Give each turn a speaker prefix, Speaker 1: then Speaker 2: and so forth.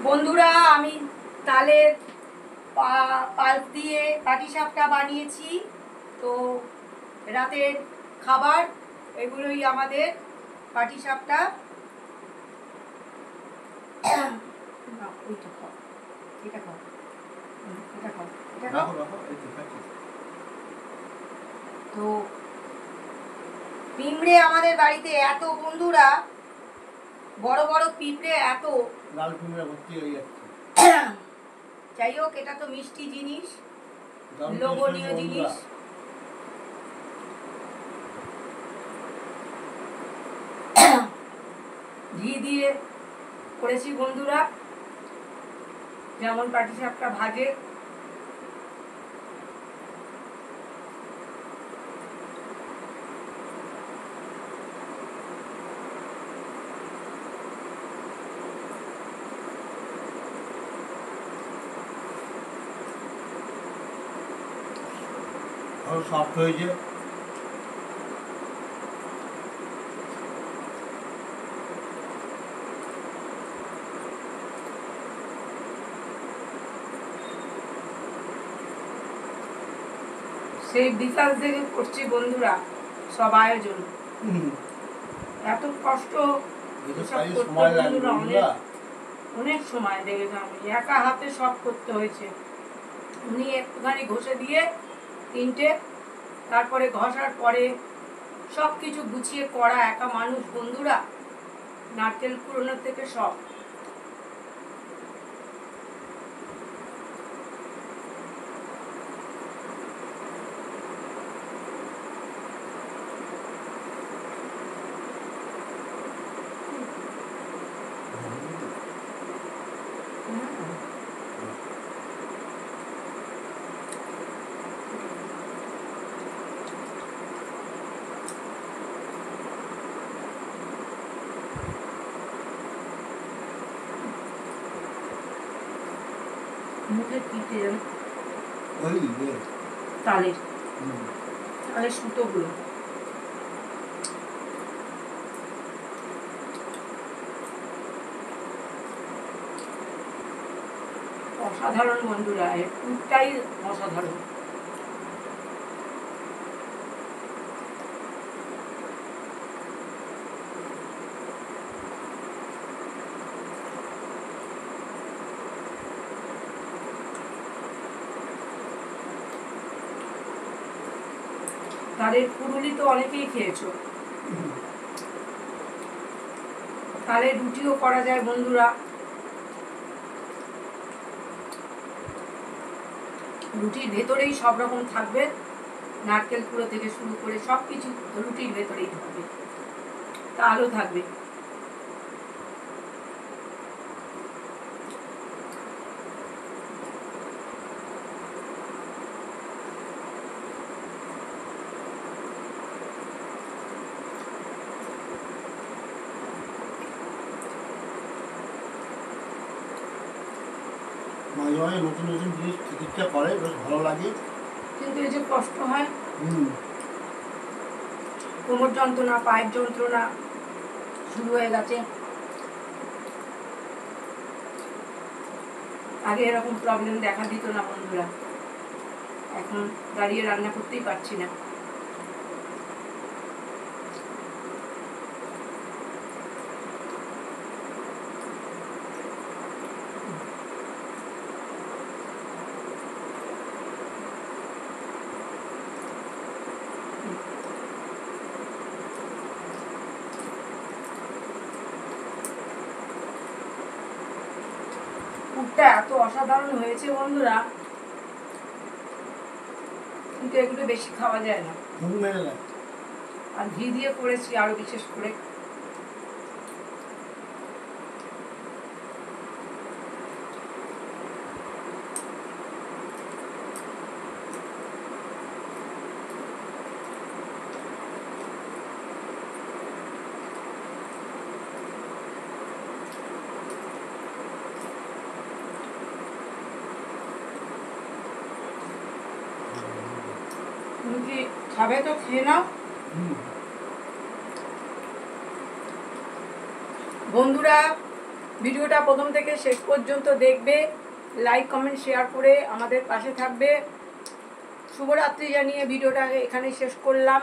Speaker 1: বন্ধুরা আমি তালের পাল্প দিয়ে পাটিসাপটা বানিয়েছি। তো রাতের খাবার এগুলোই আমাদের পাটিসাপটা। তো পিঁপড়ে আমাদের বাড়িতে এত, বন্ধুরা বড় বড় পিঁপড়ে এত,
Speaker 2: লাল পিঁপড়ে ভর্তি হয়ে যাচ্ছে।
Speaker 1: যাই হোক, এটা তো মিষ্টি জিনিস, লোভনীয় জিনিস। ঘি দিয়ে করেছি বন্ধুরা, যেমন পাটিসাপটা ভাজে।
Speaker 2: সফট হয়েছে।
Speaker 1: সেই বিকাল থেকে করছি বন্ধুরা সব আয়োজন। এত কষ্ট অনেক সময় লেগেছে, আমি একা হাতে সব করতে হয়েছে। উনি একটুখানি ঘষে দিয়ে তিনটে, তারপরে ঘষার পরে সব কিছু গুছিয়ে করা একা মানুষ বন্ধুরা, নারকেল কুড়োনোর থেকে সব। মুখে পিঠে তালের তালের সুতোগুলো অসাধারণ বন্ধুরা, এর পুরটাই অসাধারণ। তালের পুরুলি তো অনেকেই খেয়েছো। তালের রুটিও করা যায় বন্ধুরা। রুটির ভেতরেই সব রকম থাকবে, নারকেল কুড়ো থেকে শুরু করে সবকিছু রুটির ভেতরেই থাকবে, তালও থাকবে।
Speaker 2: মাঝে মাঝে নতুন নতুন জিনিস চিকিৎসা করে, বেশ ভালো লাগে।
Speaker 1: কিন্তু এই যে কষ্ট হয়, কোমর যন্ত্রণা, পায়ের যন্ত্রণা শুরু হয়ে গেছে। আগে এরকম প্রবলেম দেখা দিত না বন্ধুরা, এখন দাঁড়িয়ে রান্না করতেই পারছি না। পুরটা এত অসাধারণ হয়েছে বন্ধুরা, কিন্তু এগুলো বেশি খাওয়া যায় না। আর ঘি দিয়ে করেছি আরো বিশেষ করে। তুমি কি খাবে? তো খেয়ে নাও বন্ধুরা। ভিডিওটা প্রথম থেকে শেষ পর্যন্ত দেখবে, লাইক কমেন্ট শেয়ার করে আমাদের পাশে থাকবে। শুভরাত্রি জানিয়ে ভিডিওটা এখানে শেষ করলাম।